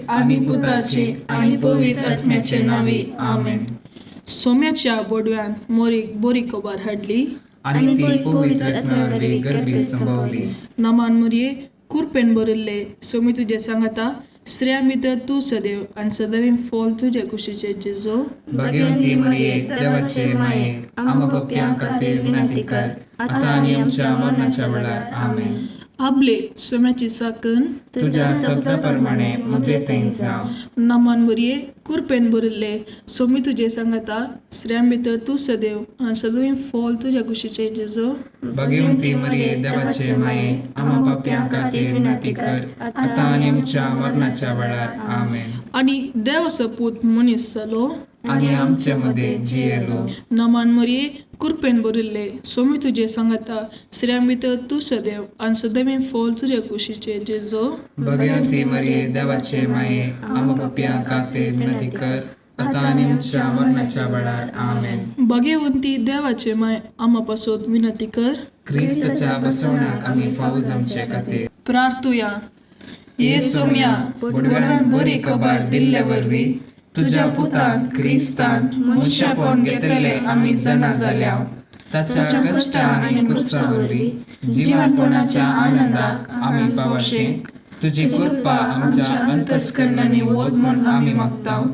आणि पुताचे आणि पवित्र आत्म्याचे नावे आमेन. सोम्याच्या बोडव्यान मोरीक बोरी कोबार हाडली आणि ती पवित्र आत्म्यावरवी गर्भीत संभवली. नमान मुरये कुरपेन बरिल्ले सोमी तुझे सांगता स्त्रिया भितर तू सदैव आणि सदैव फॉल तुझे कुशीचे जेजो. भाग्यवंती मरिये देवाचे माये आम्हा पप्प्यां खातीर विनंती कर आता आणि आमच्या मरणाच्या वेळार आमेन. आपले सोम्याची साकन तुझ्या शब्दाप्रमाणे म्हजे थंय जावं. नमान मुरये कुरपेन बरिल्ले सोमी तुझे सांगता स्त्रिया भितर तू सदैव आणि सदैव फॉल तुझ्या कुशीचे जेजो. भाग्यवंती मरिये देवाचे माये आम्हा पप्प्यां खातीर विनंती कर आता आणि आमच्या मरणाच्या वेळार आमेन. आणि देवाचो पूत मनीस जालो आणि आमच्या मध्ये जियेलो. नमान मरिये कुरपेन बरिल्ले सोमी तुझे सांगता स्त्रिया भितर तू सदैव आणि सदैव फॉल तुझ्या कुशीचे जेजो. भाग्यवंती मरिये देवाचे माये आम्हा पप्प्यां खातीर विनंती कर आता आणि आमच्या मरणाच्या वेळार आमेन. भाग्यवंती देवाचे माय आम्हा पासून विनंती कर. ख्रिस्ताच्या बसवण्याक आम्ही फावो जमचे खातीर प्रार्थुया. ये सोम्या बोडव्यान बरी खबर दिल्ले वरवी तुझ्या पुतान क्रिस्तान मनशापण घेतले आम्ही जना जाल्या. ताच्या कष्टा आणि कुर्सावरवी जीवनपणाच्या आनंदाक आम्ही पावशेक तुझी कृपा आमच्या अंतस्करणाने वोद म्हूण आम्ही मागताव.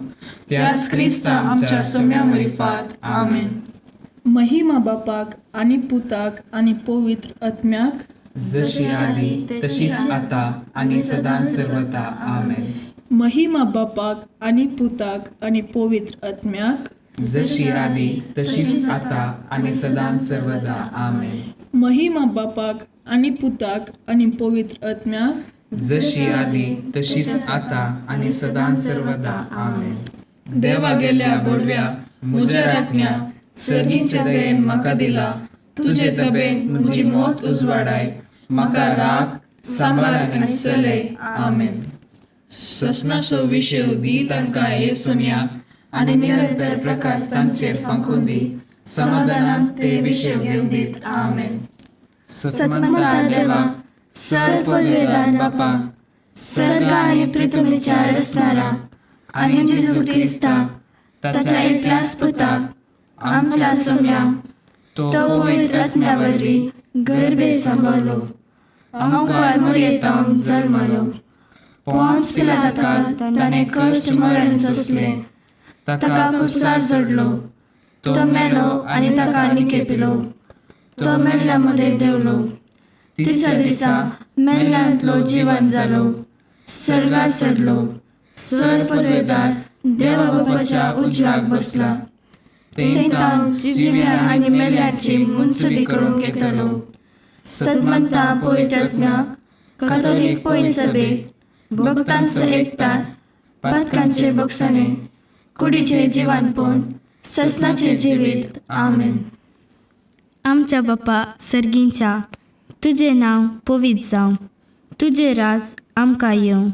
त्याच क्रिस्ता आमच्या सोम्यावरी फात आमेन. महिमा बापाक आणि पुताक आणि पवित्र आत्म्याक जशी आली तशीच आता आणि सदां सर्वदा आमेन. महिमा बापाक आणि पुताक आणि पवित्र आत्म्याक जशी आली तशीच आता आणि सदां सर्वदा आमेन. महिमा बापाक आणि पुताक आणि पवित्र आत्म्याक जशी आली तशीच आता आणि सदां सर्वदा आमेन. देवा गेल्या बोडव्या म्हज्या राखण्या सर्गीच्या दयेन म्हाका दिला. तुझे तबेन म्हजी मोत उजवाडाय म्हाका राख सांबाळ आनी चलय आमेन. ससनाचो विशय दी तांकां ये सोम्या आनी निरंतर प्रकाश तांचेर फांकून दी. समाधानान ते विशय घेवन दीत आमेन. सत्मंता देवा सर पदवेदार बापा सर्ग आणि पृथ्वीच्या रचणारा आणि जेजू ख्रिस्ता ताच्या एकल्याच पुताक आमच्या सोम्या तो पवित्र आत्म्यावरवी गर्भे सांभाळलो. अंकुर मोरयेतांक जल्मलो. पोंच पिलाताका ताणें कश्ट मरण सोंसले. ताका कुसार जोडलो. तो मेलो आनी ताका निकेपिलो. तो मेल्ल्या मध्ये देवलो. तिसऱ्या दिसा मेल्ल्यांतलो जिवंत जालो. सर्गार चडलो. सर पदवेदार देवा बापाच्या उजव्याक बसला. तेंतान जिव्या आनी मेल्ल्यांची मुनसुबी करूंक येतलो. सत्मंता पवित्र आत्म्याक कातोलीक पयली सभेक भक्तांचो एकठाण पातकांचे बक्षणे कुडीचे जिवानपण ससनाचे जिवीत आमेन. आमच्या बापा सर्गींच्या तुझे नाव पवित्र जावं. तुझे राज आमकां येवं.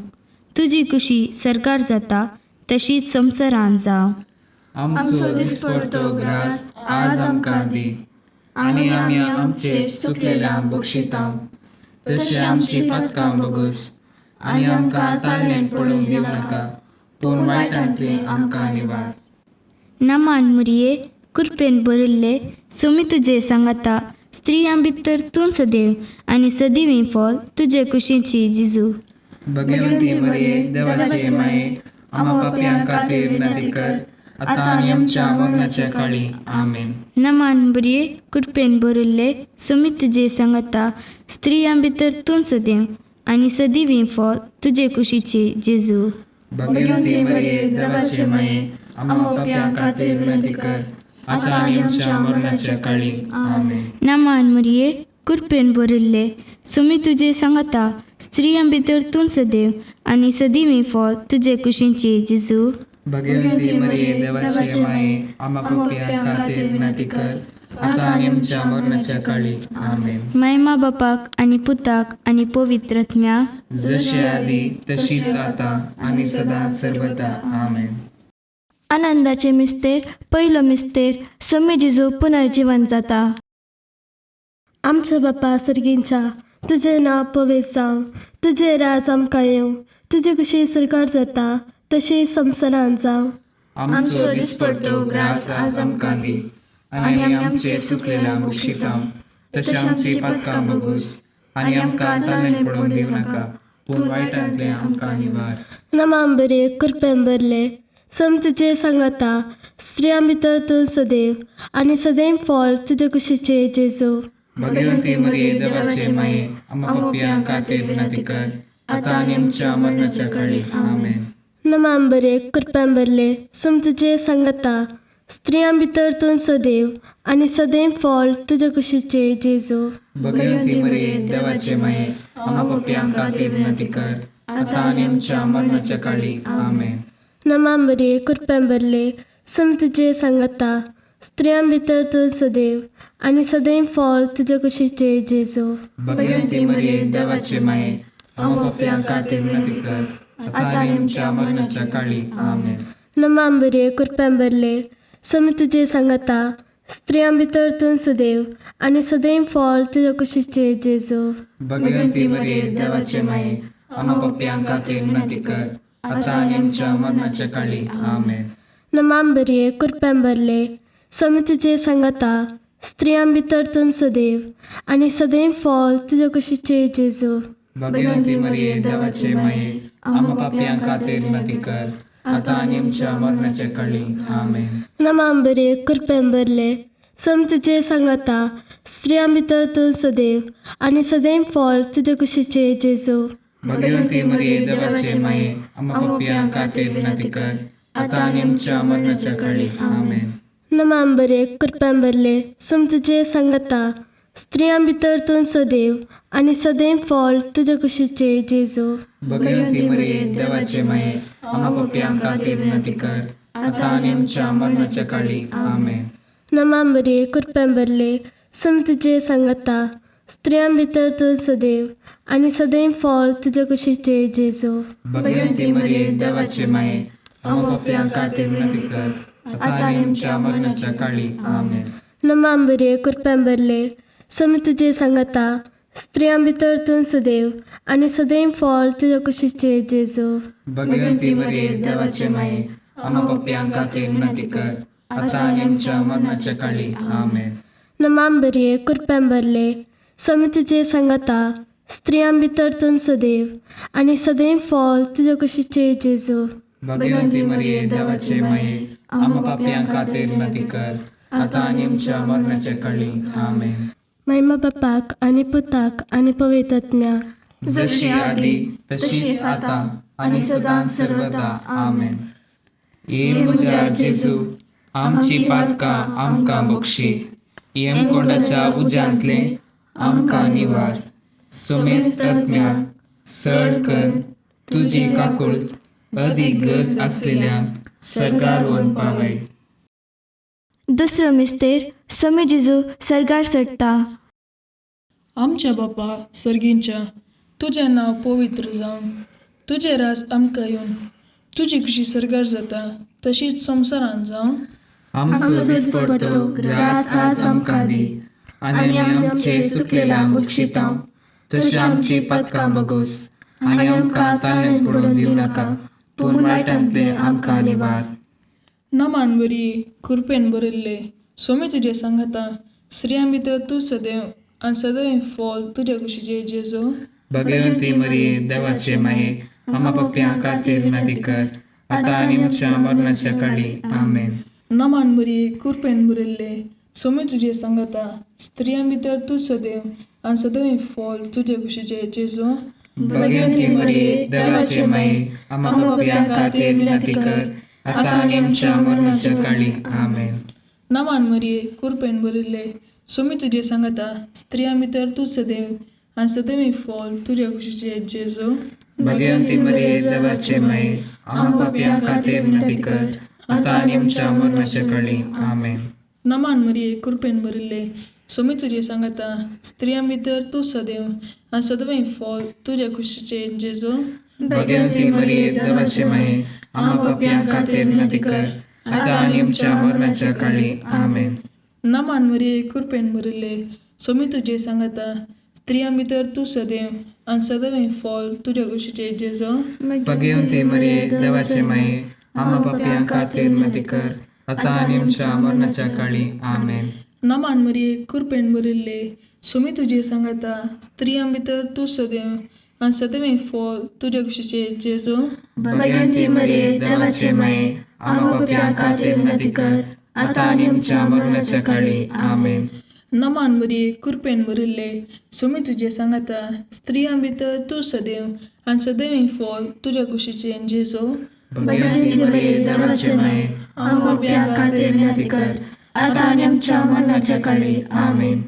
तुजी कुशी सरकार जाता तशीच संवसारांत जावं. आमचो दिसपडतो ग्रास आज आमकां दी आनी आमी आमचे सुकलेल्यांक बक्षितांव. तशी आमची पातकां बगूस आनी आमकां ताळणेन पडूंक दिवं नाका पूण वायटांतले आमकां निवार. नमान मुरये कुरपेन बरिल्ले सोमी तुझे सांगता स्त्रियां भितर तूं सदैव आनी सदिवीं फॉल तुजे कुशीची जिजू. भगवंती मरिये देवाचे माये आम्हा पाप्यां खातीर विनंती कर आता आणि आमच्या मरणाच्या काळी आमेन. नमान मुरये कुरपेन बरिल्ले सोमी तुझे सांगता स्त्रियां भितर तूं सदैव आनी सदिवीं फॉल तुजे कुशीची जेजू. भगवंती मरिये देवाचे माये आम्हा पाप्यां खातीर विनंती कर आता आणि आमच्या मरणाच्या काळी आमेन. नमान मुरये कुरपेन बरिल्ले सोमी तुझे सांगता स्त्रियां भितर तूं सदैव आनी सदिवीं फॉल तुजे कुशीची जेजू. भगवंती मरिये देवाचे माये आम्हा पाप्यां खातीर विनंती कर आता आणि आमच्या मरणाच्या काळी आमेन. महिमा बापाक आणि पुताक आणि पवित्र आत्म्याक जशी आदी तशीच आता आणि सदा सर्वदा आमेन. आनंदाचे मिस्तेर पयलो मिस्तेर सोमी जिजू पुनर्जीवन जाता. आमच्या बापा सर्गींच्या तुझे नाव पवित्र जावं. तुझे राज आमकां येवं. तुजे कशी सरकार जाता तशी संवसारांत जावं. आमचो दिसपडटो ग्रास आज आमकां दी, आनी आमी आमचे सुकलेल्या बुक्षितांव. तशें आमची पातकां बगूस, आनी आमकां ताळमेन पडोवन दिवं नाका, पूण वायटांतले आमकां निवार. नमाम बरे कृपेन भरले तुजे सांगाता स्त्रियां भितर तूं सदैव आनी सदैव फळ तुजे कुशीचे जेजू. भगवंती मरिये देवाचे माये, आमकां पापियांक खातीर विनंती कर, आतां आनी आमच्या मरणाच्या काळी. आमेन. नमाम बरे कृपेन भरले तुजे सांगाता स्त्रियां भितर तूं सदैव आनी सदैव फळ तुजे कुशीचे जेजू. भगवंती मरिये देवाचे माये, आमकां पापियांक खातीर विनंती कर, आतां आनी आमच्या मरणाच्या काळी. आमेन. नमाम बरे कृपेन भरले तुजे सांगाता स्त्रियां भितर तूं सदैव आनी सदैव फळ तुजे कुशीचे जेजू. भगवंती मरिये देवाचे माये, आमकां पापियांक खातीर विनंती कर, आतां आनी आमच्या मरणाच्या काळी. आमेन. नमाम बरे कृपेन भरले तुजे सांगाता स्त्रियां भितर तूं सदैव आनी सदैव फळ तुजे कुशीचे जेजू. भगवंती मरिये देवाचे माये, आमकां पापियांक खातीर विनंती कर, आतां आनी आमच्या मरणाच्या काळी. आमेन. नमाम बरे कृपेन भरले तुजे सांगाता स्त्रियां भितर तूं सदैव आनी सदैव फळ तुजे कुशीचे जेजू. भगवंती मरिये देवाचे माये, आमकां पापियांक खातीर विनंती कर, आतां आनी आमच्या मरणाच्या काळी. आमेन. नमाम बरे कृपेन भरले तुजे सांगाता स्त्रियां भितर तूं सदैव आनी सदैव फळ तुजे कुशीचे जेजू. भगवंती मरिये देवाचे माये, आमकां पापियांक खातीर विनंती कर, आतां आनी आमच्या मरणाच्या काळी. आमेन. नमाम बरे कृपेन भरले तुजे सांगाता स्त्रियां भितर तूं सदैव आनी सदैव फळ तुजे कुशीचे जेजू. भगवंती मरिये देवाचे माये, आमकां पापियांक खातीर विनंती कर, आतां आनी आमच्या मरणाच्या काळी. आमेन. नमाम बरे कृपेन भरले तुजे सांगाता स्त्रियां भितर तूं सदैव आनी सदैव फळ तुजे कुशीचे जेजू. भगवंती मरिये देवाचे माये, आमकां पापियांक खातीर विनंती कर, आतां आनी आमच्या मरणाच्या काळी. आमेन. नमाम बरे कृपेन भरले तुजे सांगाता स्त्रियां भितर तूं सदैव आनी सदैव फळ तुजे कुशीचे जेजू. भगवंती मरिये देवाचे माये, आमकां पापियांक खातीर विनंती कर, आतां आनी आमच्या मरणाच्या काळी. आमेन. नमाम बरे कृपेन भरले तुजे सांगाता स्त्रियां भितर तूं सदैव आनी सदैव फळ तुजे कुशीचे जेजू. भगवंती मरिये देवाचे माये, आमकां पापियांक खातीर विनंती कर, आतां आनी आमच्या मरणाच्या काळी. आमेन. महिमा बापाक आनी पुताक आनी पवित्र आत्म्याक, जशी आदी तशीच आतां आनी सदां सर्वदा. आमेन. ये म्हज्या जेजू, आमची पातकां आमकां बक्षी, यमकोंडाच्या उज्यांतले आमकां निवार. सोमेस्त आत्म्याक सड कर तुजी काकुळट अदीक गरज आसलेल्यांक सरकार व्हरून पावय. दुसरो मिस्तेर समी जेजू सरगार चडटा. आमच्या बापा सर्गींच्या, तुजें नांव पवित्र जावन, तुजें रास आमकां येवन, तुजी कशी सरकार जाता तशीच संवसारांत जावन. आमचो दिसपडटो ग्रास आज आमकां दी, आनी आमी आमचे सुकलेल्यांक बक्षितांव. तशें आमची पातकां बगूस, आनी आमकां ताळमेन पडोवन दिवं नाका, पूण वायटांतले आमकां निवार. नमान बरी कृपेन बरयल्ले सोमी तुजे सांगाता स्त्रियां भितर तूं सदैव आनी सदैव फळ तुजे कुशीचे जेजू. भगवंती मरिये देवाचे माये, आमकां पापियांक खातीर विनंती कर, आतां आनी आमच्या मरणाच्या काळी. आमेन. नमान बरी कृपेन बरयल्ले सोमी तुजे सांगाता स्त्रियां भितर तूं सदैव आनी सदैव फळ तुजे कुशीचे जेजू. भगवंती मरिये देवाचे माये, आमकां पापियांक खातीर विनंती कर, आतां आनी आमच्या मरणाच्या काळी. आमेन. नमान मरिये कृपेन बरयल्ले सोमी तुजे सांगाता स्त्रियां भितर तूं सदैव आनी सदैव फळ तुजे कुशीचे जेजू. भगवंती मरिये देवाचे माये, आमकां पापियांक खातीर विनंती कर, आतां आनी आमच्या मरणाच्या काळी. आमेन. नमान मरिये कृपेन बरयल्ले सोमी तुजे सांगाता स्त्रियां भितर तूं सदैव आनी सदैव फळ तुजे कुशीचे जेजू. भगवंती मरिये देवाचे माये, आमकां पापियांक खातीर विनंती कर, आतां आनी आमच्या मरणाच्या काळी. आमेन. नमान मरिये कृपेन बरयल्ले सोमी तुजे सांगाता स्त्रियां भितर तूं सदैव आणि सदैव फॉल तुझ्या कुशीचे जेजो. भगवंती मरिये देवाचे माये, आम्हा पापियां खातीर विनंती कर, आता आणि आमच्या मरणाच्या काळी. आमेन. नमान मरिये कृपेन भरिल्ले, सुमी तुझे सांगता, स्त्रियां भितर तू सदैव आणि सदैव फॉल तुझ्या कुशीचे जेजो. भगवंती मरिये देवाचे माये, आम्हा पापियां खातीर विनंती कर, आता आणि आमच्या मरणाच्या काळी. आमेन. नमान मरिये कृपेन भरिल्ले, सुमी तुझे सांगता, स्त्रियां भितर तू सदैव आणि सदैव फॉल तुझ्या कुशीचे जेजो. भगवंती मरिये देवाचे माये, आम्हा पापियां खातीर विनंती कर, आता आणि आमच्या मरणाच्या काळी. आमेन.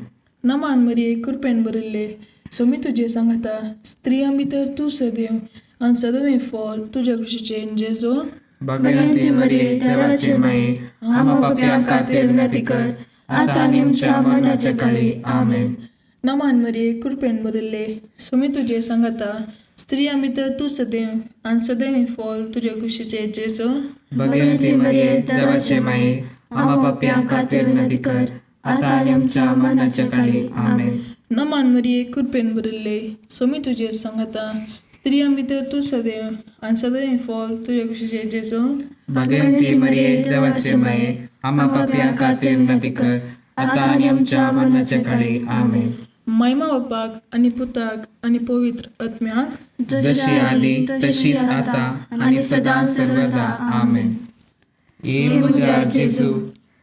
नमान मरिये कृपेन भरिल्ले, सुमी तुझे सांगता, स्त्रियां भितर तू सदैव आणि सदैव फॉल तुझ्या कुशीचे जेजो. भगवंती मरिये देवाचे माये, आम्हा पापियां खातीर विनंती कर, आता आणि आमच्या मरणाच्या काळी. आमेन. नमान मरिये कृपेन भरिल्ले, सुमी तुझे सांगता, स्त्रियां भितर तू सदैव आणि सदैव फॉल तुझ्या कुशीचे जेजो. भगवंती मरिये देवाचे माये, आम्हा पापियां खातीर विनंती कर, आता आणि आमच्या मरणाच्या काळी. आमेन. नमान मरिये कृपेन भरिल्ले, सुमी तुझे सांगता, स्त्रियां भितर तू सदैव आणि सदैव फॉल तुझ्या कुशीचे जेजो. भगवंती मरिये देवाचे माये, आम्हा पापियां खातीर विनंती कर, आता आणि आमच्या मरणाच्या काळी. आमेन. महिमा बापाक आणि पुताक आणि पवित्र आत्म्याक, जशी आली तशीच आता आणि सदा सर्वदा. आमेन. ये म्हज्या जेजू,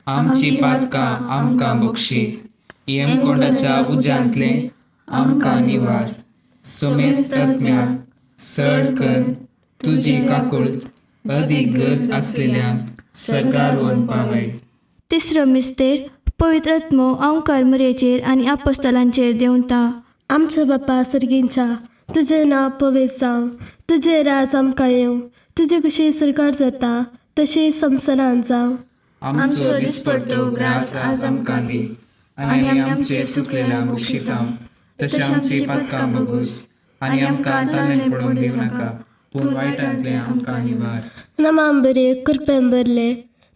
आमची पातकां आमकां बक्षी, येमकोंडाच्या उज्यांतले आमकां निवार. सोमेस्त आत्म्याक सड कर तुजी काकुळट, अदीक गरज आसलेल्यांक सरकार व्हरून पावय. तिसरो मिस्तेर पवित्र आत्मो ओंकार मरयेचेर आनी आपोस्तलांचेर देंवता. आमच्या बापा सर्गींच्या, तुझें नांव पवित्र जावं, तुजें राज आमकां येवं, तुजे कशी सरकार जाता तशी संवसारांत जावं. आमचो दिसपडटो ग्रास आज आमकां दी, आनी आमी आमचे चुकलेल्या बक्षितां, तशें आमची पातकां बगूस, आनी आमकां ताणेन पडोवंक दिवं नाका, पूण वायटांतले आमकां निवार. नमांबरे कृपेन भरले,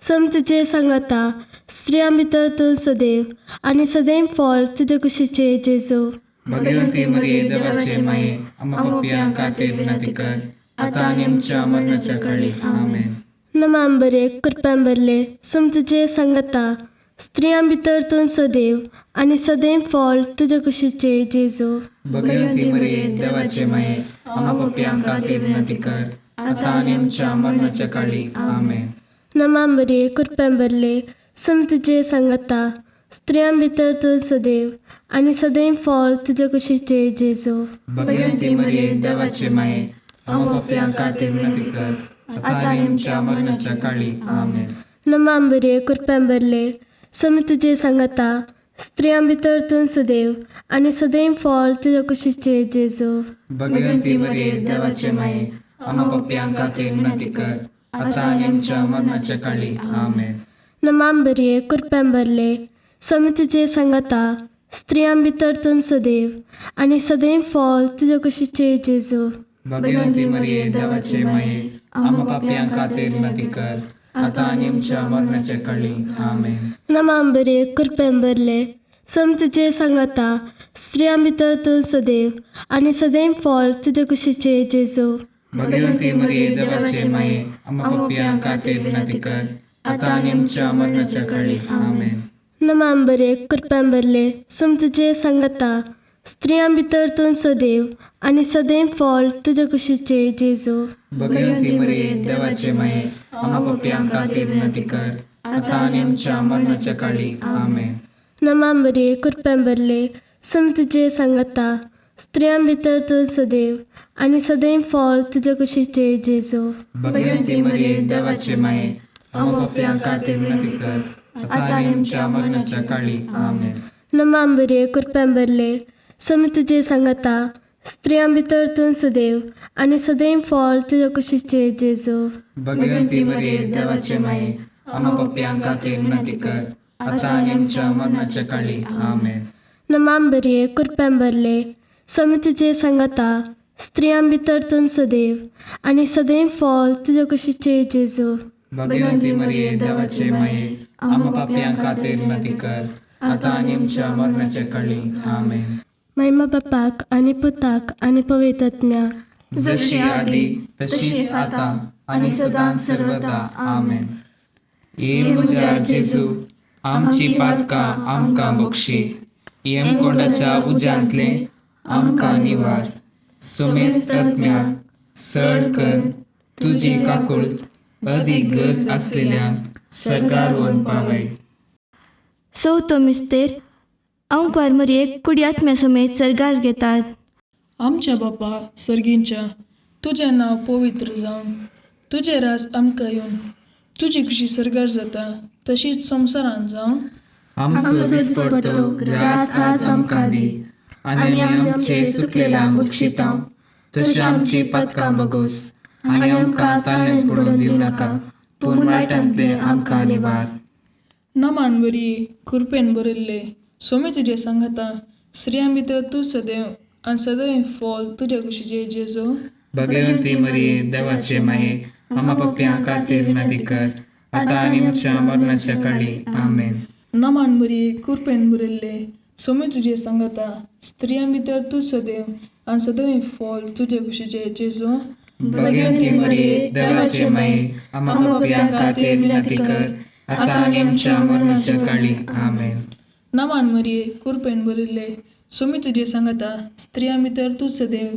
सम तुजे सांगता, स्त्रियां भितर तूं सदैव आनी सदैव फॉल तुजे कुशीचे जेजो. भगवंती मरिये देवाचे माये, आम्हा पापियां खातीर विनंती कर, आता आनी आमच्या मरणाच्या काळी. आमेन. नमांबरे कृपेन भरले, सम तुजे सांगता, स्त्रियां भितर तूं सदैव आनी सदैव फॉल तुजे कुशीचे जेजो. भगवंती मरिये देवाचे माये, आम्हा पापियां खातीर विनंती कर, आता आनी आमच्या मरणाच्या काळी. आमेन. नमांबरे कृपेन भरले, सम तुजे सांगता, स्त्रियां भितर तूं सदैव आनी सदैव फॉल तुजे कुशीचे जेजो. भगवंती मरिये देवाचे माये, आम्हा पापियां खातीर विनंती कर, आता आनी आमच्या मरणाच्या काळी. आमेन. नमांबरे कृपेन भरले, सम तुजे सांगता, स्त्रियां भितर तूं सदैव आनी सदैव फॉल तुजे कुशीचे जेजो. भगवंती मरिये देवाचे माये, आम्हा पापियां खातीर विनंती कर, आता आनी आमच्या मरणाच्या काळी. आमेन. नमांबरे कृपेन भरले, सम तुजे सांगता, स्त्रियां भितर तूं सदैव आनी सदैव फॉल तुजे कुशीचे जेजो. भगवंती मरिये देवाचे माये, आम्हा पापियां खातीर विनंती कर, आता आनी आमच्या मरणाच्या काळी. आमेन. नमांबरे कृपेन भरले, सम तुजे सांगता, स्त्रियां भितर तूं सदैव आनी सदैव फॉल तुजे कुशीचे जेजो. भगवंती मरिये देवाचे माये, आम्हा पापियां खातीर विनंती कर, आता आनी आमच्या मरणाच्या काळी. आमेन. नमांबरे कृपेन भरले, सम तुजे सांगता, स्त्रियां भितर तूं सदैव आनी सदैव फॉल तुजे कुशीचे जेजो. भगवंती मरिये देवाचे माये, आम्हा पापियां खातीर विनंती कर, आता आनी आमच्या मरणाच्या काळी. आमेन. नमांबरे कृपेन भरले, सम तुजे सांगता, स्त्रियां भितर तूं सदैव आनी सदैव फॉल तुजे कुशीचे जेजो. भगवंती मरिये देवाचे माये, आम्हा पापियां खातीर विनंती कर, आता आनी आमच्या मरणाच्या काळी. आमेन. नमांबरे कृपेन भरले, सम तुजे सांगता, स्त्रियां भितर तूं सदैव आनी सदैव फॉल तुजे कुशीचे जेजो. भगवंती मरिये देवाचे माये, आम्हा पापियां खातीर विनंती कर, आता आनी आमच्या मरणाच्या काळी. आमेन. नमांबरे कृपेन भरले, सम तुजे सांगता, स्त्रियां भितर तूं सदैव आनी सदैव फॉल तुजे कुशीचे जेजो. भगवंती मरिये देवाचे माये, आम्हा पापियां खातीर विनंती कर, आता आनी आमच्या मरणाच्या काळी. आमेन. महिमा बापाक आनी पुताक आनी पवित्र आत्म्याक, जशी आदी तशीच आता आणि सदां सर्वदा आमेन. ये म्हज्या जेजू, आमची पातकां आमकां बक्षी, येमकोंडाच्या उज्यांतले आमकां निवार. सोमेस्त आत्म्याक सड कर तुजी काकुळट अदीक गरज असलेल्यांक सरकार व्हरून पावय. चवथो मिस्तेर ओंकार मरयेक कुडी आत्म्या समेत सर्गार घेतात. आमच्या बापा सर्गींच्या, तुजें नांव पवित्र जावन, तुजें रास आमकां येवन, तुजी कशी सरकार जाता तशीच संवसारांत जावन. आमचो दिसपडटो ग्रास आज आमकां दी, आनी आमी आमचे सुकलेल्यांक बक्षितांव. तशी आमची पातकां बगोस, आनी आमकां ताळ्यान पडून दिवं नाका, पूण वायटांतले आमकां निवार. नमान बरी कृपेन बरयल्ले, सोमी तुजे सांगाता, स्त्रियां भितर तूं सदैव आनी सदैव फॉल तुज्या कुशीचे जेजू. भगवंती मरिये देवाचे माये, आम्हा पापयांक खातीर विनंती कर, आतां आनी आमच्या मरणाच्या काळी आमेन. नमान बरी कृपेन बरयल्ले, सोमी तुजे सांगाता, स्त्रियां भितर तूं सदैव आनी सदैव फॉल तुज्या कुशीचे जेजू. भगवंती मरिये देवाचे माये, आम्हा पापयांक खातीर विनंती कर, आतां आनी आमच्या मरणाच्या काळी आमेन. नमान मरिये कृपेन बरयल्ले, सोमी तुजे सांगाता, स्त्रियां भितर तूं सदैव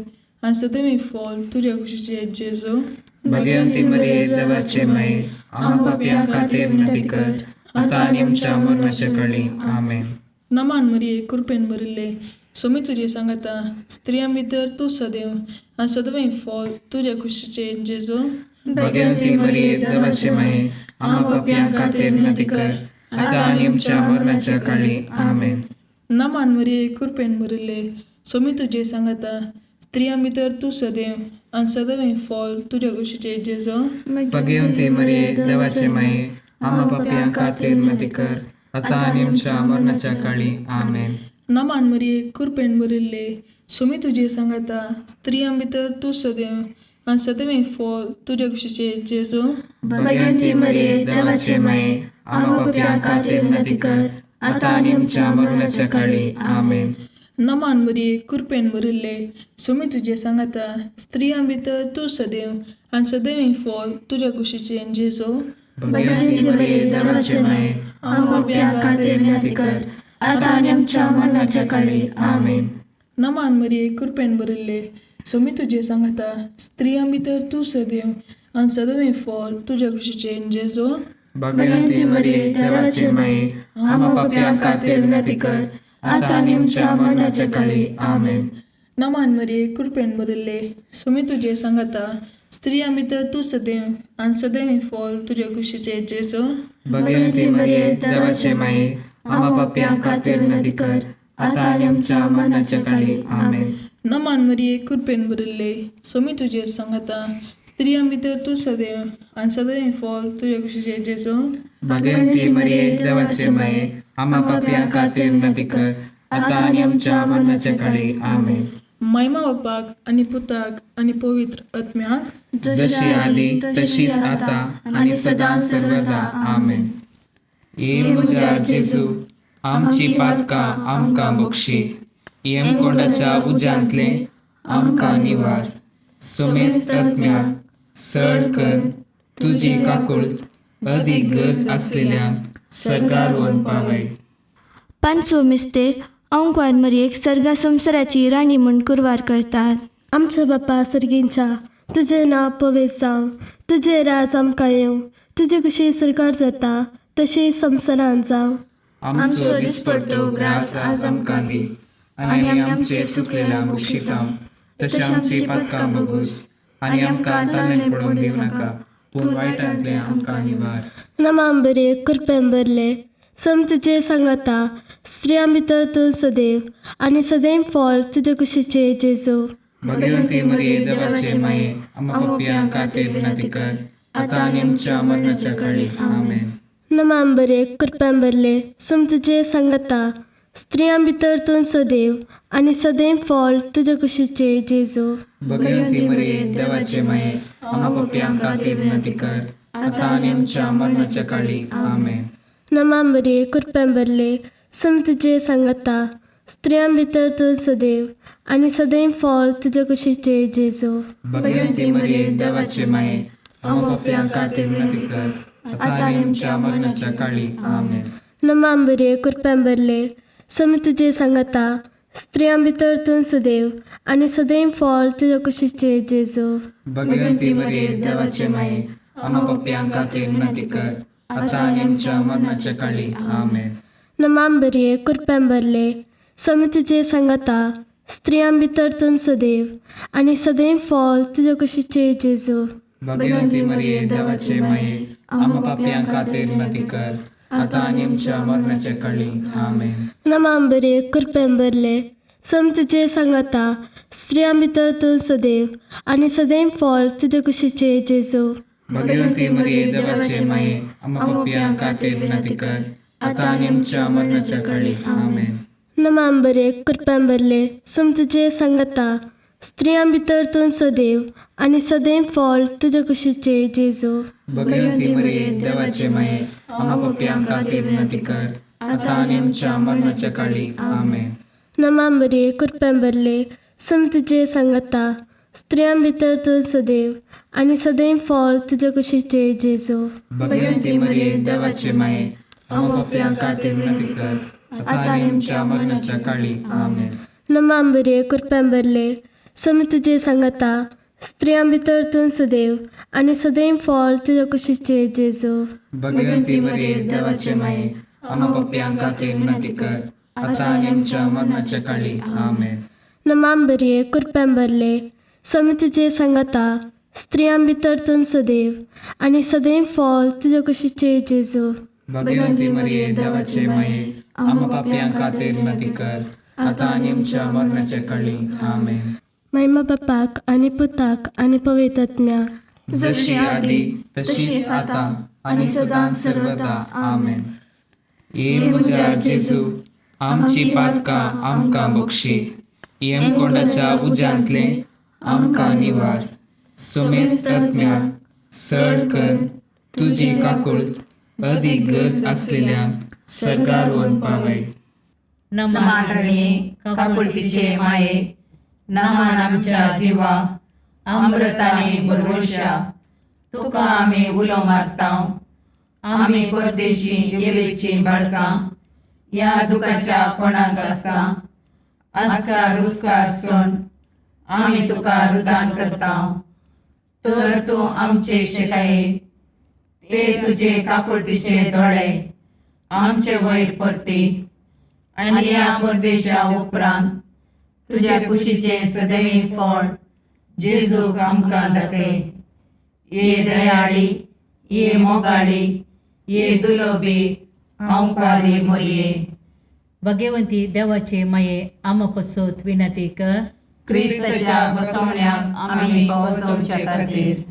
आनी सदैव फॉल तुज्या कुशीचे जेजू. भगवंती मरिये देवाचे माये, आम्हा पापयांक खातीर विनंती कर, आतां आनी आमच्या मरणाच्या काळी आमेन. नमान मरिये कृपेन बरयल्ले, सोमी तुजे सांगाता, स्त्रियां भितर तूं सदैव आनी सदैव फॉल तुज्या कुशीचे जेजू. भगवंती मरिये देवाचे माये, आम्हा पापयांक खातीर विनंती कर, आतां आनी आमच्या मरणाच्या काळी आमेन. नमान मरिये कृपेन बरयल्ले, सोमी तुजे सांगाता, स्त्रियां भितर तूं सदैव आनी सदैव फॉल तुज्या कुशीचे जेजू. भगवंती मरिये देवाचे माये, आम्हा पापयांक खातीर विनंती कर, आतां आनी आमच्या मरणाच्या काळी आमेन. नमान मरिये कृपेन बरयल्ले, सोमी तुजे सांगाता, स्त्रियां भितर तूं सदैव आनी सदैव फॉल तुज्या कुशीचे जेजू. भगवंती मरिये देवाचे माये, आम्हा पापयांक खातीर विनंती कर, आतां आनी आमच्या मरणाच्या काळी आमेन. नमान मरिये कृपेन बरयल्ले, सोमी तुजे सांगाता, स्त्रियां भितर तूं सदैव आनी सदैव फॉल तुज्या कुशीचे जेजू. भगवंती मरिये देवाचे माये, आम्हा पापयांक खातीर विनंती कर, आतां आनी आमच्या मरणाच्या काळी आमेन. नमान मरिये कृपेन बरयल्ले, सोमी तुजे सांगाता, स्त्रियां भितर तूं सदैव आनी सदैव फॉल तुज्या कुशीचे जेजू. भगवंती मरिये देवाचे माये, आम्हा पापयांक खातीर विनंती कर, आतां आनी आमच्या मरणाच्या काळी आमेन. नमान मरिये कृपेन बरयल्ले, सोमी तुजे सांगाता, स्त्रियां भितर तूं सदैव आनी सदैव फॉल तुज्या कुशीचे जेजू. भगवंती मरिये देवाचे माये, आम्हा पापयांक खातीर विनंती कर, आतां आनी आमच्या मरणाच्या काळी आमेन. नमान मरिये कृपेन बरयल्ले, सोमी तुजे सांगाता, स्त्रियां भितर तूं सदैव आनी सदैव फॉल तुज्या कुशीचे जेजू. भगवंती मरिये देवाचे माये, आम्हा पापयांक खातीर विनंती कर, आतां आनी आमच्या मरणाच्या काळी आमेन. महिमा बापाक आनी पुताक आनी पवित्र आत्म्याक, जशी आदी तशीच आता आणि सदां सर्वदा आमेन. ये म्हज्या जेजू, आमची पातकां आमकां बक्षी, येमकोंडाच्या उज्यांतले आमकां निवार. सोमेस्त आत्म्याक सड कर तुजी काकुळट अदीक गरज असलेल्यांक सरकार व्हरून पावय. पांचवो मिस्तेर ओंकार मरयेक सर्गा संवसाराची राणी म्हूण कुरवार करतात. आमच्या बापा सर्गींच्या, तुजें नांव पवित्र जावं, तुजें राज आमकां येवं, तुजी कशी सरकार जाता तशी संवसारांत जावं. आमचो दिसपडटो ग्रास आज आमकां दी, आनी आमी आमचे सुकलेल्यांक बक्षितांव. तशी आमची पातकां बगूस, आनी आमकां ताळ्यान पडून दिवं नाका, पूण वायटांतले आमकां निवार. नमान बरे कृपेन बरले, सोमी तुजे सांगाता, स्त्रियां भितर तूं सदैव आनी सदैव फॉल तुज्या कुशीचे जेजू. भगवंती मरिये देवाचे माये, आम्हा पापयांक खातीर विनंती कर, आतां आनी आमच्या मरणाच्या काळी आमेन. नमान बरे कृपेन बरले, सोमी तुजे सांगाता, स्त्रियां भितर तूं सदैव आनी सदैव फॉल तुज्या कुशीचे जेजू. भगवंती मरिये देवाचे माये, आम्हा पापयांक खातीर विनंती कर, आतां आनी आमच्या मरणाच्या काळी आमेन. नमान बरे कृपेन बरले, सोमी तुजे सांगाता, स्त्रियां भितर तूं सदैव आनी सदैव फळ तुज्या कुशीचे जेजू. भगवंती मरिये देवाचे माये, आमकां पाप्यांक खातीर विनंती कर, आता आनी आमच्या मरणाच्या काळी. आमेन. नमांबरे कृपेंबरले समी तुजे सांगता, स्त्रियां भितर तूं सदैव आनी सदैव फळ तुज्या कुशीचे जेजू. भगवंती मरिये देवाचे माये, आमकां पाप्यांक खातीर विनंती कर, आता आनी आमच्या मरणाच्या काळी. आमेन. नमांबरे कृपेंबरले समी तुजे सांगता, स्त्रियां भितर तूं सदैव आनी सदैव फळ तुज्या कुशीचे जेजू. भगवंती मरिये देवाचे माये, आमकां पाप्यांक खातीर विनंती कर, आता आनी आमच्या मरणाच्या काळी. आमेन. नमांबरे कृपेंबरले समी तुजे सांगता, स्त्रियां भितर तूं सदैव आनी सदैव फळ तुज्या कुशीचे जेजू. भगवंती मरिये देवाचे माये, आमकां पाप्यांक खातीर विनंती कर, आता आनी आमच्या मरणाच्या काळी. आमेन. नमांबरे कृपेंबरले समी तुजे सांगता, स्त्रियां भितर तूं सदैव आनी सदैव फळ तुज्या कुशीचे जेजू. भगवंती मरिये देवाचे माये, आमकां पाप्यांक खातीर विनंती कर, आता आनी आमच्या मरणाच्या काळी. आमेन. नमांबरे कृपेंबरले समी तुजे सांगता, स्त्रियां भितर तूं सदैव आनी सदैव फळ तुज्या कुशीचे जेजू. भगवंती मरिये देवाचे माये, आमकां पाप्यांक खातीर विनंती कर, आता आनी आमच्या मरणाच्या काळी. आमेन. नमांबरे कृपेंबरले समी तुजे सांगता, स्त्रियां भितर तूं सदैव आनी सदैव फळ तुज्या कुशीचे जेजू. भगवंती मरिये देवाचे माये, आमकां पाप्यांक खातीर विनंती कर, आता आनी आमच्या मरणाच्या काळी. आमेन. नमांबरे कृपेंबरले समी तुजे सांगता, स्त्रियां भितर तूं सदैव आनी सदैव फळ तुज्या कुशीचे जेजू. भगवंती मरिये देवाचे माये, आमकां पाप्यांक खातीर विनंती कर, आता आनी आमच्या मरणाच्या काळी. आमेन. महिमा बापाक आनी पुताक आनी पवित्र आत्म्याक, जशी आदी तशीच आता आनी सदां सर्वदा. आमेन. ये म्हज्या जेजू, आमची पातकां आमकां बक्षी, यमकोंडाच्या उज्यांतले आमकां निवार. सोमेस्त आत्म्याक सड कर तुजी काकुळट अदीक गरज आसलेल्यांक सरकार व्हरून पावय. नमान रणे काकुळतीचे माये, नमान आमच्या जिवा, अमृताने भरवशा, तुका आमी उलो मारताव. आमी परदेशी येवेची बाळकां, या दुखाच्या कोणाक आसता, आस्कार रुस्कार सोन आमी तुका रुदान करताव. तर तूं आमचे शेकाये, ते तुजे काकुळतीचे दोळे आमचे वयर परती, आनी या परदेशा उपरांत तुज्या कुशीचे सदैव फळ जेजूक आमकां दाखय. ये दयाळी, ये मोगाळी, ये दुलोबी अंकारी मरिये. भगवंती देवाचे माये, आम पसोत विनंती कर. क्रिस्ताच्या बसवण्याक आमी पावसोवचे खातीर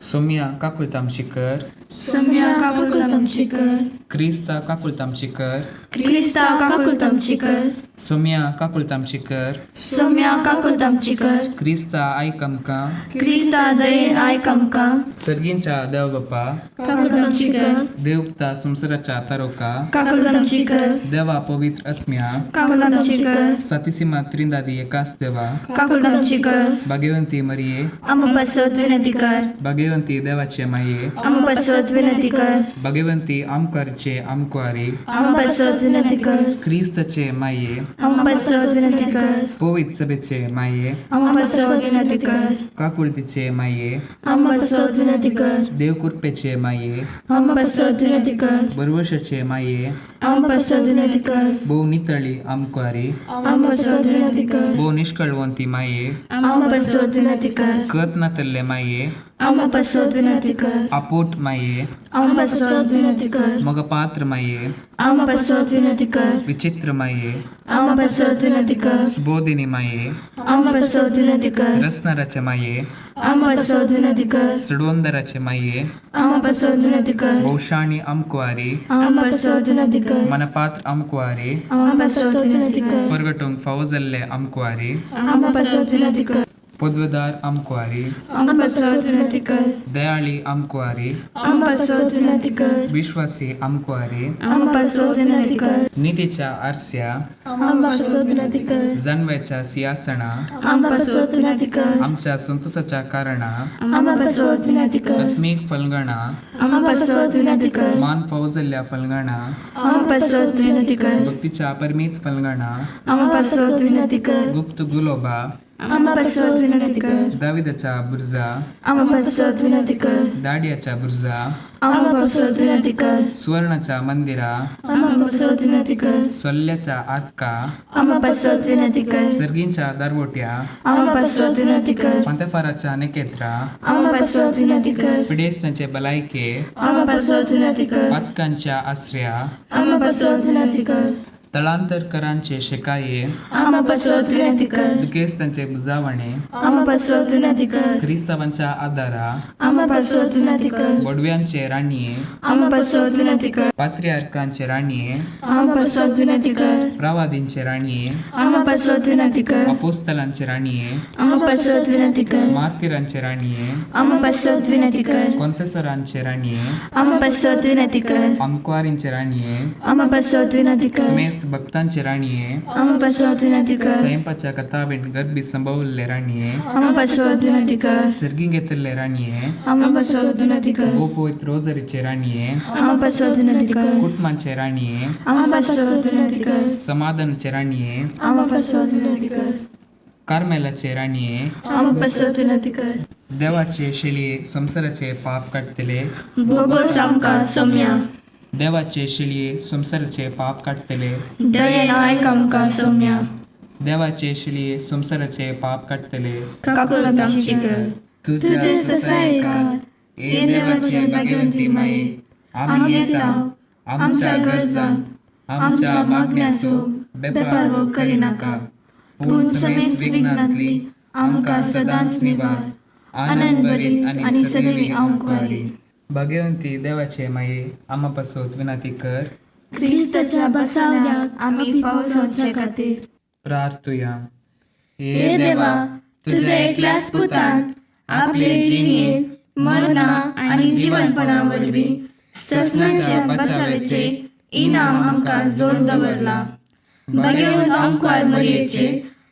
सोम्या काकुळतामची कर, सम्या काकुळतामची कर, क्रिस्ता काकुळतामची कर, क्रिस्ता काकुळतामची कर, सोम्या काकुळतामची कर, सम्या काकुळतामची कर, क्रिस्ता आयक आमकां. क्रिस्ता दयेन आयक आमकां. सर्गींच्या देव बापा, काकुळतामची कर, देवता संवसाराच्या तारोका, काकुळतामची कर, देवा पवित्र आत्म्या, काकुळतामची कर, सातिसिमा त्रिंदादी एकाच देवा, काकुळतामची कर. भगवंती मरिये, आम पसत विनंती कर, भगवंती देवाचे माये, आम पसत विनंती कर, भगवंती आमकारचे आमकुआरी, आम पसत विनंती कर, क्रिस्तचे माये, आम पसत विनंती कर, पवित्र सभेचे माये, आम पसत विनंती कर, काकुळतीचे माये, आम पसत विनंती कर, देवकृपेचे माये, आम पसत विनंती कर, बरवशाचे माये, आम पसत विनंती कर, भोव नितळी आमकुआरी, आम पसत विनंती कर, भोव निष्कळवंती माये, आम पसत विनंती कर, कत नातल्ले माये, आम पसत विनंती कर, आपोट माये, आम पसत विनंती कर, मग पात्र माये, आम पसत विनंती कर, विचित्र माये, आम पसत विनंती कर, सुबोधिनी माये, आम पसत विनंती कर, रसनाराचे माये, आम पसत विनंती कर, चडवंदराचे माये, आम पसत विनंती कर, भौशाणी आमकुआरी, आम पसत विनंती कर, मनपात्र आमकुआरी, आम पसत विनंती कर, परगटूंक फावो जाल्ले आमकुआरी, आम पसत विनंती कर, पदवेदार आमकुआरी, आम पासत विनंती कर. दयाळी आमकुआरी, आम पासत विनंती कर. विश्वासी आमकुआरी, आम पासत विनंती कर. नीतीच्या आरस्या, आम पासत विनंती कर. जाणव्याच्या सिंहासना, आम पासत विनंती कर. आमच्या संतोषाच्या कारणा, आम पासत विनंती कर. आत्मिक फलगणा, आम पासत विनंती कर. मान फौजल्या फलगणा, आम पासत विनंती कर. भक्तीच्या परमित फलगणा, आम पासत विनंती कर. गुप्त गुलोबा, आम पासत विनंती कर. दाविदाच्या बुर्जा, आम पासत विनंती कर. दाडियाच्या बुर्जा, आम पासत विनंती कर. सुवर्णाच्या मंदिरा, आम पासत विनंती कर. सोल्ल्याच्या आतका, आम पासत विनंती कर. सर्गींच्या दारवोट्या, आम पासत विनंती कर. पंतफाराच्या नेकेत्रा, आम पासत विनंती कर. पिडेस्तांचे बलायके, आम पासत विनंती कर. पातकांच्या आश्रया, आम पासत विनंती कर. तळांतरकरांचे शेकाये, आम पासत विनंती कर. दुखेस्तांचे बुजावणे, आम पासत विनंती कर. क्रिस्तावांच्या आदारा, आम पासत विनंती कर. बडव्यांचे राणीये, आम पासत विनंती कर. पात्र्यार्कांचे राणीये, आम पासत विनंती कर. प्रवादींचे राणीये, आम पासत विनंती कर. अपोस्तलांचे राणीये, आम पासत विनंती कर. मार्तिरांचे राणीये, आम पासत विनंती कर. कॉन्फेसरांचे राणीये, आम पासत विनंती कर. आमकुआरींचे राणीये, आम पासत विनंती कर. समेस्त भक्तांचे राणीये, आम पासत विनंती कर. स्वयंपाच्या कथावीण गर्भी संभवले राणीये, आम पासत विनंती कर. सर्गी घेतले राणीये, आम पासत विनंती कर. गोपवित्र रोजरीचे राणीये, आम पासत विनंती कर. कुटुंबांचे राणीये, आम पासत विनंती कर. समाधानाचे राणीये, आम पासत विनंती कर. कार्मेलाचे राणीये, आम पासत विनंती कर. देवाचे शिलिये संसाराचे पाप काढतले, भोगोस आमकां सौम्या. देवाचे शिलिये संसाराचे पाप काढतले, दयेन आयक आमकां सौम्या. देवाचे शिलिये संसाराचे पाप काढतले, काकूत आमची कर. तुझे सहाय्यकार हे देवाचे भाग्यवंती माये, आम्ही येता आमच्या गरजां आमच्या मागण्याचो बेपारवो करिनाका, पूण समेस्त विघ्नांतली आमकां सदांच निवार. आनंद भरीत आनी सदैवी आमकुआरी. भाग्यवंती देवाचे माये, आम्हा पासत विनंती कर. क्रिस्ताच्या बसावण्याक आम्ही पावसाचे खातीर प्रार्थुया. हे देवा, तुझ्या एकल्याच पुतान आपले जिणेन मरणा आनी जीवनपणा वरवीं ससनाच्या बचावेचे इनाम आमकां जोड दवरला. भाग्यवंत आमकुआर मरयेचे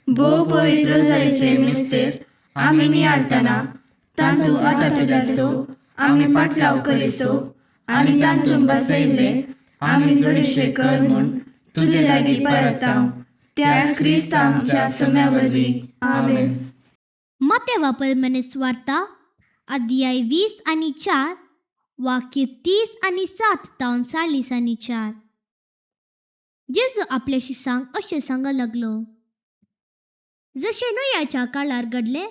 भोव पवित्र रोजारीचे मिस्तेर आमी नियाळतना तांतू आटापिल्यासो आमी पाटलाव करिसो आनी तांतून बसयले आमी जोडीशे कर म्हूण तुजे लागीं परताव. त्याच क्रिस्त आमच्या सोम्या वरवीं. आमेन. मत्ते वापर स्वार्था अध्याय 20 आणि 4 वाक्य 30 आणि 7 तावन 40 आणि 4. जेजू आपल्या शिसांक अशें सांगूंक लागलो, जशें नोयाच्या काळार घडले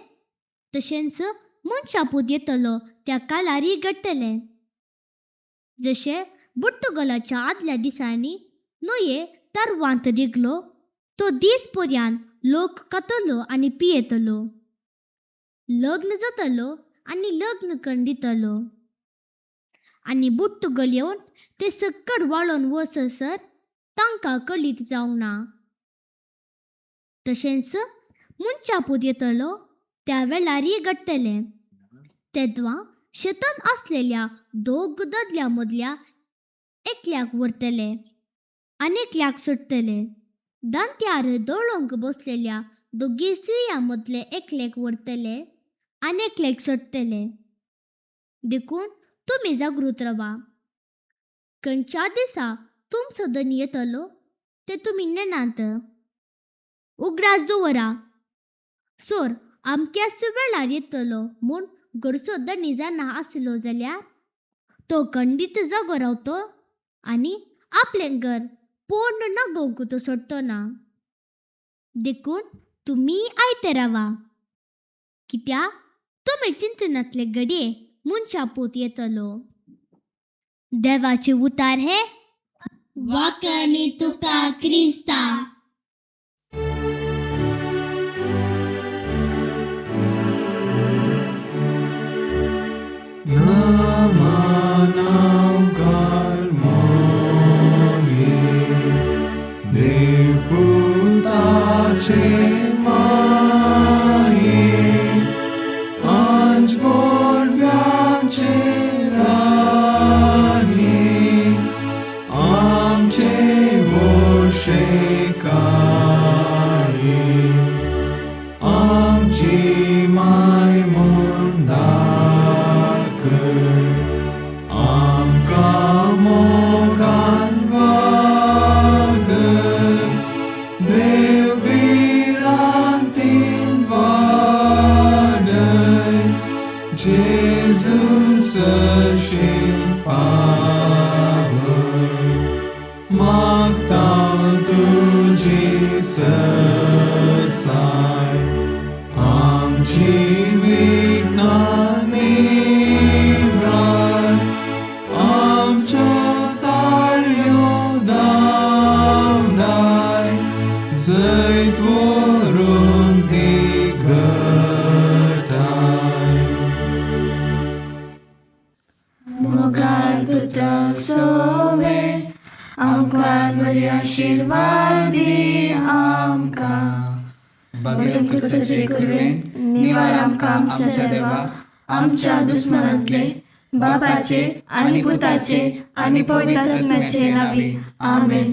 तशेंच मनशा पूत येतलो त्या काळारय घडटलें. जशें बुट्टुगोलाच्या आदल्या दिसांनी नोये तरवांत निघलो तो दीस पर्यंत लोक खातलो आनी पियेतलो, लग्न जातलो आनी लग्न करून दितलो, आनी बुट्टुगोल येवन ते सक्कड वाळोन वससर तांकां कळीत जावंक ना. तशेंच मनशा पूत येतलो त्या वेळारय घडटलें. तेदवां शेतान आसलेल्या दोग ददल्या मदल्या एकल्याक व्हरतले आनी एकल्याक सोडटले. दांत्यार दोळोंक बसलेल्या दोगी स्त्रियां मदले एकल्याक व्हरतले आनी एकल्याक सोडटले. देखून तुमी जागृत रावा. खंयच्या दिसा तुमचो धनी येतलो ते तुमी नेनात. उगडास दवरा, सोर अमक्याच वेळार येतलो म्हूण घरचो धनी जाणा आसलो जाल्यार तो खंडीत जागो रावतो आनी आपलें घर पोर्ण नगोवंक तो सोडटो ना. देखून तुमी आयते रावा, कित्याक तुमी चिंतनातले घडये मनशा पूत येतलो. देवाचे उतार हे वाकणी तुका क्रिस्ता. Deputace mai आमची माय म्हूण दाखय आमकां मोगान वागय देव विरांतीन वाडय जेजू सशील पावय मागता तुजी सरसाय आमची विघ्नांनी राय आमच्यो ताळयो धांवडाय जैत व्हरून दिगटाय मोगान पुत्र सोवे आमकां बरी आशिर्वाद दी आमकां भगवे कुसाचे कुरवेन निवार आमकां आमच्या देवा आमच्या दुस्मनांतले बापाचे आनी पुताचे आनी पवित्र आत्म्याचे नांवी आमेन.